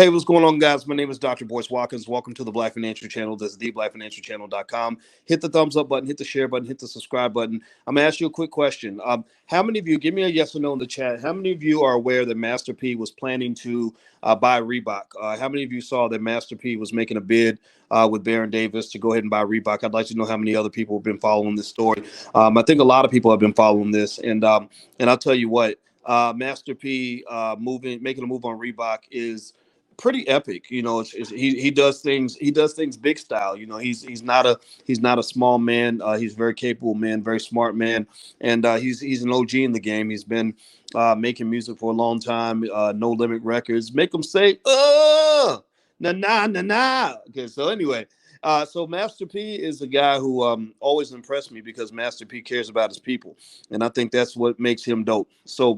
Hey, what's going on, guys? My name is Dr.Boyce Watkins. Welcome to the Black Financial Channel. That's theblackfinancialchannel.com. Hit the thumbs up button, hit the share button, hit the subscribe button. I'm going to ask you a quick question. How many of you, give me a yes or no in the chat, how many of you are aware that Master P was planning to buy Reebok? How many of you saw that Master P was making a bid with Baron Davis to go ahead and buy Reebok? I'd like to know how many other people have been following this story. I think a lot of people have been following this. And I'll tell you what, Master P making a move on Reebok is pretty epic. He does things. He does things big style. He's not a small man. He's a very capable man, very smart man, and he's an OG in the game. He's been making music for a long time. No Limit Records. Make them say, na na na na. Okay, so anyway. So Master P is a guy who always impressed me because Master P cares about his people, and I think that's what makes him dope. So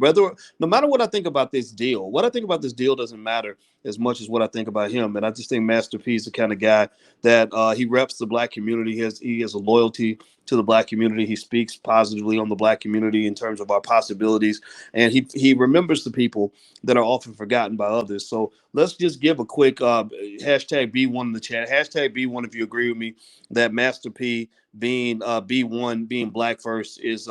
no matter what I think about this deal, what I think about this deal doesn't matter as much as what I think about him. And I just think Master P is the kind of guy that he reps the black community. He has a loyalty to the black community. He speaks positively on the black community in terms of our possibilities, and he remembers the people that are often forgotten by others. So let's just give a quick hashtag B1 in the chat. Hashtag B1 if you agree with me that Master P being B1, being black first is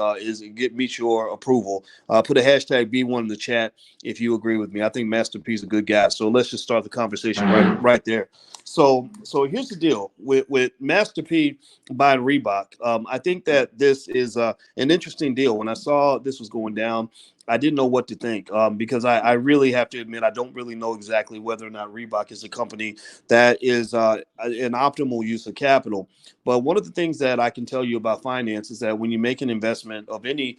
meets your approval. Put a hashtag B1 in the chat if you agree with me. I think Master P is a good guy. So let's just start the conversation right there. So here's the deal with Master P buying Reebok. I think that this is an interesting deal. When I saw this was going down, I didn't know what to think because I really have to admit I don't really know exactly whether or not Reebok is a company that is an optimal use of capital. But one of the things that I can tell you about finance is that when you make an investment of any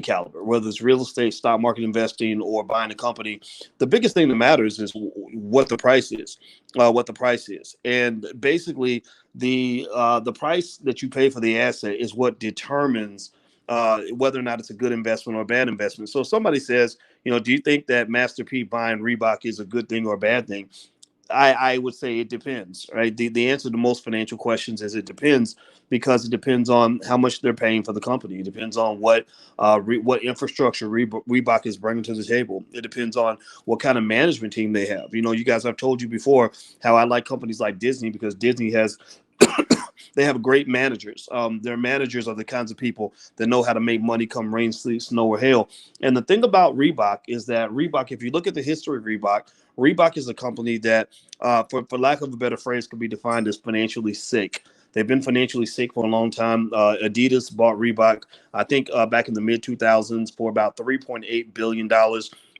caliber, whether it's real estate, stock market investing, or buying a company, the biggest thing that matters is what the price is. And basically the price that you pay for the asset is what determines whether or not it's a good investment or a bad investment. So if somebody says, do you think that Master P buying Reebok is a good thing or a bad thing? I would say it depends, right? The answer to most financial questions is it depends because it depends on how much they're paying for the company. It depends on what infrastructure Reebok is bringing to the table. It depends on what kind of management team they have. You guys, I've told you before how I like companies like Disney because Disney has they have great managers. Their managers are the kinds of people that know how to make money come rain, sleet, snow, or hail. And the thing about Reebok is that Reebok, if you look at the history of Reebok is a company that, for lack of a better phrase, could be defined as financially sick. They've been financially sick for a long time. Adidas bought Reebok, I think, back in the mid 2000s for about $3.8 billion.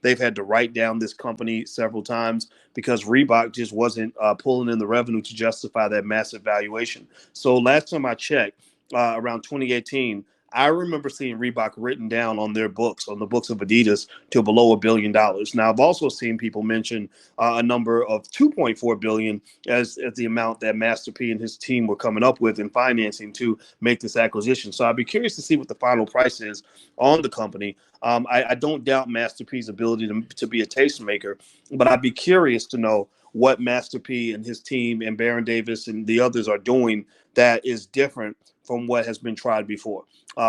They've had to write down this company several times because Reebok just wasn't pulling in the revenue to justify that massive valuation. So last time I checked, around 2018, I remember seeing Reebok written down on their books, on the books of Adidas, to below $1 billion. Now, I've also seen people mention a number of 2.4 billion as the amount that Master P and his team were coming up with in financing to make this acquisition. So I'd be curious to see what the final price is on the company. I don't doubt Master P's ability to be a tastemaker, but I'd be curious to know what Master P and his team and Baron Davis and the others are doing that is different from what has been tried before.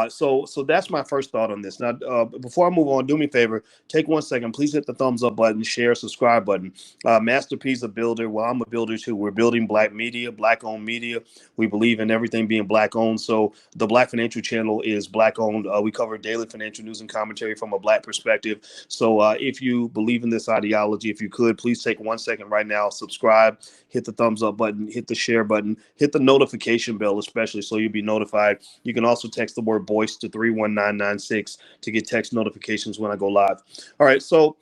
So that's my first thought on this. Now, before I move on, do me a favor, take 1 second, please hit the thumbs up button, share, subscribe button. Master P's a builder. Well, I'm a builder too. We're building black media, black owned media. We believe in everything being black owned. So the Black Financial Channel is black owned. We cover daily financial news and commentary from a black perspective. So if you believe in this ideology, if you could, please take 1 second right now, subscribe, hit the thumbs up button, hit the share button, hit the notification bell, especially so you'll be notified. You can also text the word Boyce to 31996 to get text notifications when I go live. All right, so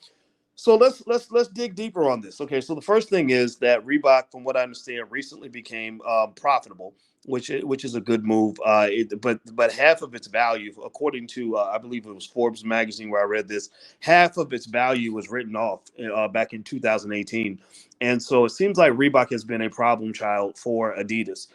let's dig deeper on this. Okay, so the first thing is that Reebok, from what I understand, recently became profitable, which is a good move. But half of its value, according to I believe it was Forbes magazine where I read this, half of its value was written off back in 2018, and so it seems like Reebok has been a problem child for Adidas.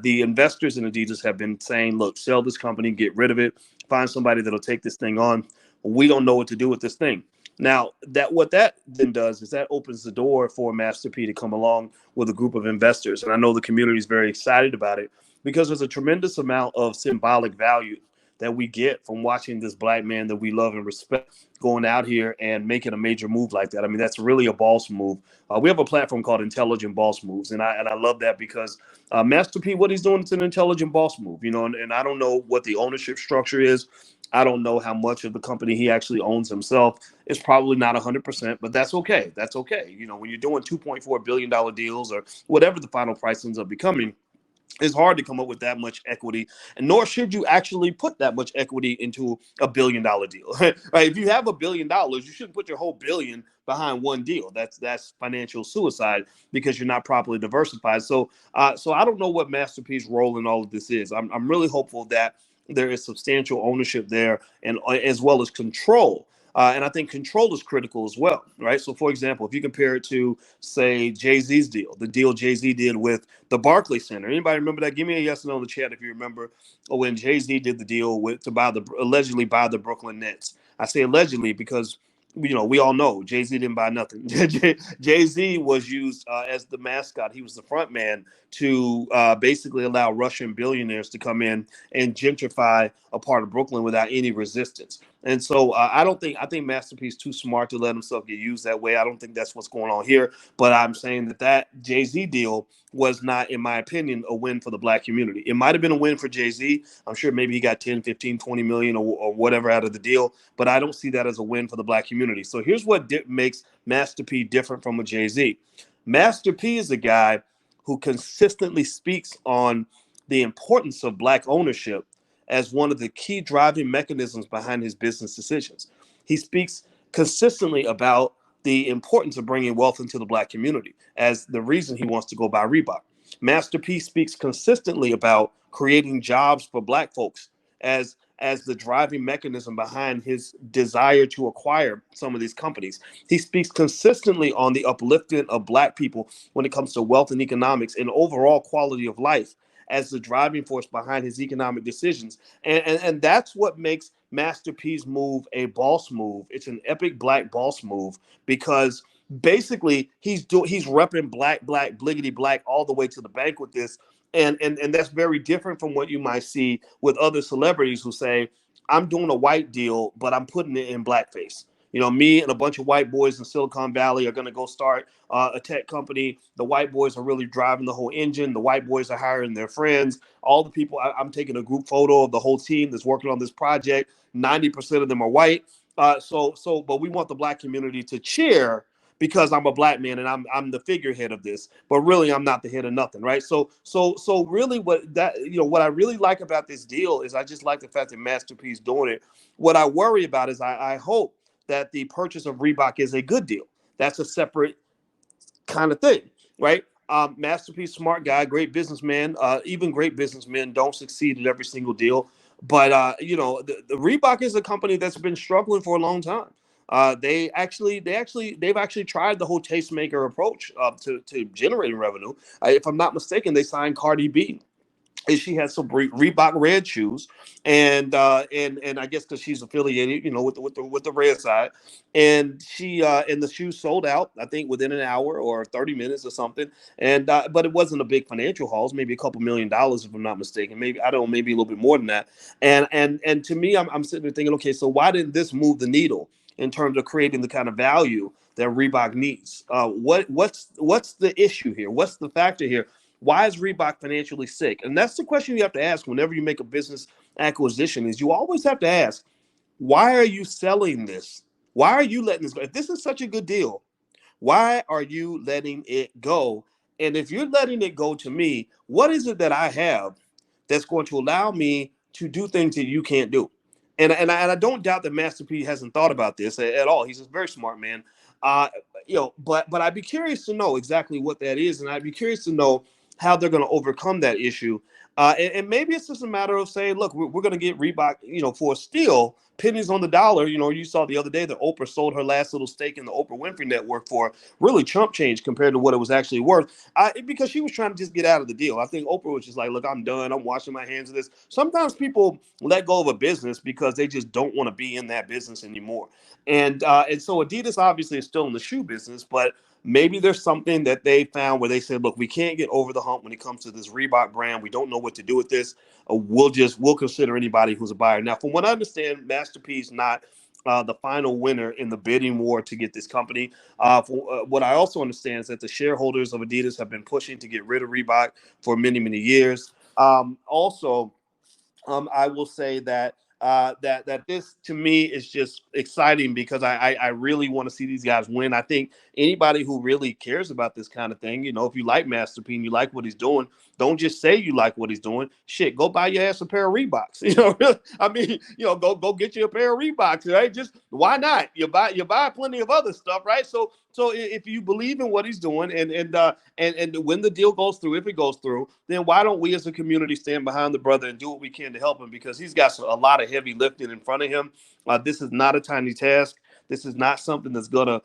The investors in Adidas have been saying, look, sell this company, get rid of it, find somebody that'll take this thing on. We don't know what to do with this thing. Now, what that then does is that opens the door for Master P to come along with a group of investors. And I know the community is very excited about it because there's a tremendous amount of symbolic value that we get from watching this black man that we love and respect going out here and making a major move like that. I mean, that's really a boss move. We have a platform called Intelligent Boss Moves, and I love that because Master P, what he's doing, it's an intelligent boss move, and I don't know what the ownership structure is. I don't know how much of the company he actually owns himself. It's probably not 100%, but that's okay. That's okay. When you're doing $2.4 billion deals or whatever the final price ends up becoming, it's hard to come up with that much equity, and nor should you actually put that much equity into $1 billion deal. Right? If you have $1 billion, you shouldn't put your whole billion behind one deal. That's financial suicide because you're not properly diversified. So I don't know what Master P's role in all of this is. I'm really hopeful that there is substantial ownership there, and as well as control. And I think control is critical as well, right? So, for example, if you compare it to, say, Jay-Z's deal, the deal Jay-Z did with the Barclays Center. Anybody remember that? Give me a yes or no in the chat if you remember when Jay-Z did the deal to allegedly buy the Brooklyn Nets. I say allegedly because we all know Jay-Z didn't buy nothing. Jay-Z was used as the mascot. He was the front man to basically allow Russian billionaires to come in and gentrify a part of Brooklyn without any resistance. And so I think Master P is too smart to let himself get used that way. I don't think that's what's going on here. But I'm saying that Jay-Z deal was not, in my opinion, a win for the black community. It might have been a win for Jay-Z. I'm sure maybe he got 10, 15, 20 million or whatever out of the deal, but I don't see that as a win for the black community. So here's what makes Master P different from a Jay-Z. Master P is a guy who consistently speaks on the importance of black ownership as one of the key driving mechanisms behind his business decisions. He speaks consistently about the importance of bringing wealth into the black community as the reason he wants to go buy Reebok. Master P speaks consistently about creating jobs for black folks as the driving mechanism behind his desire to acquire some of these companies. He speaks consistently on the uplifting of black people when it comes to wealth and economics and overall quality of life as the driving force behind his economic decisions. And that's what makes Master P's move a boss move. It's an epic black boss move because basically he's repping black, bliggity black all the way to the bank with this. And that's very different from what you might see with other celebrities who say, I'm doing a white deal, but I'm putting it in blackface. Me and a bunch of white boys in Silicon Valley are going to go start a tech company. The white boys are really driving the whole engine. The white boys are hiring their friends. All the people, I'm taking a group photo of the whole team that's working on this project. 90% of them are white. But we want the black community to cheer because I'm a black man and I'm the figurehead of this, but really I'm not the head of nothing, right? So really what I really like about this deal is I just like the fact that Master P's doing it. What I worry about is I hope that the purchase of Reebok is a good deal. That's a separate kind of thing, right? Master P, smart guy, great businessman. Even great businessmen don't succeed at every single deal. But the Reebok is a company that's been struggling for a long time. They've actually tried the whole tastemaker approach to generating revenue. If I'm not mistaken, they signed Cardi B. And she has some Reebok red shoes, and I guess because she's affiliated, with the red side, and and the shoes sold out, I think within an hour or 30 minutes or something, and but it wasn't a big financial haul, maybe a couple $1 million if I'm not mistaken, maybe I don't know, maybe a little bit more than that, and to me, I'm sitting there thinking, okay, so why didn't this move the needle in terms of creating the kind of value that Reebok needs? What's the issue here? What's the factor here? Why is Reebok financially sick? And that's the question you have to ask whenever you make a business acquisition is you always have to ask, why are you selling this? Why are you letting this go? If this is such a good deal, why are you letting it go? And if you're letting it go, to me, what is it that I have that's going to allow me to do things that you can't do? And I don't doubt that Master P hasn't thought about this at all. He's a very smart man. Uh, but I'd be curious to know exactly what that is, and I'd be curious to know how they're going to overcome that issue. And maybe it's just a matter of saying, look, we're going to get Reebok, for a steal, pennies on the dollar. You saw the other day that Oprah sold her last little stake in the Oprah Winfrey Network for really chump change compared to what it was actually worth, because she was trying to just get out of the deal. I think Oprah was just like, look, I'm done. I'm washing my hands of this. Sometimes people let go of a business because they just don't want to be in that business anymore. And so Adidas obviously is still in the shoe business, but Maybe there's something that they found where they said, look, we can't get over the hump when it comes to this Reebok brand. We don't know what to do with this. We'll consider anybody who's a buyer. Now, from what I understand, Master P's not the final winner in the bidding war to get this company. What I also understand is that the shareholders of Adidas have been pushing to get rid of Reebok for many, many years. Also, I will say that that this to me is just exciting because I really want to see these guys win. I think anybody who really cares about this kind of thing, you know, if you like Master P and you like what he's doing, don't just say you like what he's doing. Shit, go buy your ass a pair of Reeboks. You know, really, I mean, you know, go get you a pair of Reeboks, right? Just why not? You buy plenty of other stuff, right? So if you believe in what he's doing and when the deal goes through, if it goes through, then why don't we as a community stand behind the brother and do what we can to help him? Because he's got a lot of heavy lifting in front of him. This is not a tiny task. This is not something that's gonna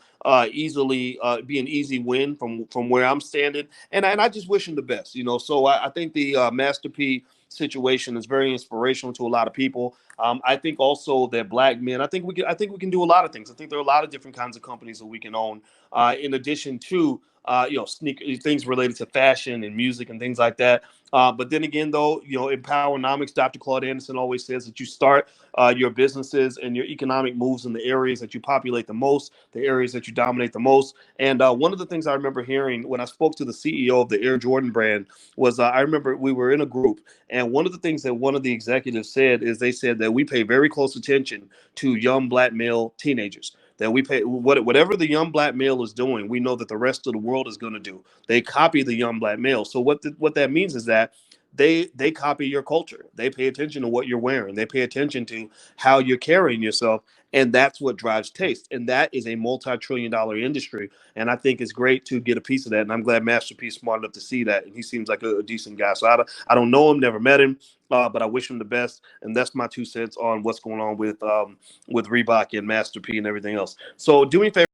easily be an easy win from where I'm standing. And I just wish him the best, you know. So I think the Master P situation is very inspirational to a lot of people. I think also that black men. I think we can do a lot of things. I think there are a lot of different kinds of companies that we can own, in addition to sneaker things related to fashion and music and things like that. But then again, though, you know, in Powernomics, Dr. Claude Anderson always says that you start your businesses and your economic moves in the areas that you populate the most, the areas that you dominate the most. And one of the things I remember hearing when I spoke to the CEO of the Air Jordan brand was I remember we were in a group, and one of the things that one of the executives said is they said that we pay very close attention to young black male teenagers, that we pay whatever the young black male is doing, we know that the rest of the world is going to do. They copy the young black male. So what that means is that they copy your culture. They pay attention to what you're wearing. They pay attention to how you're carrying yourself, and that's what drives taste. And that is a multi-trillion-dollar industry. And I think it's great to get a piece of that. And I'm glad Master P is smart enough to see that. And he seems like a decent guy. So I don't know him, never met him, but I wish him the best. And that's my 2 cents on what's going on with Reebok and Master P and everything else. So do me a favor.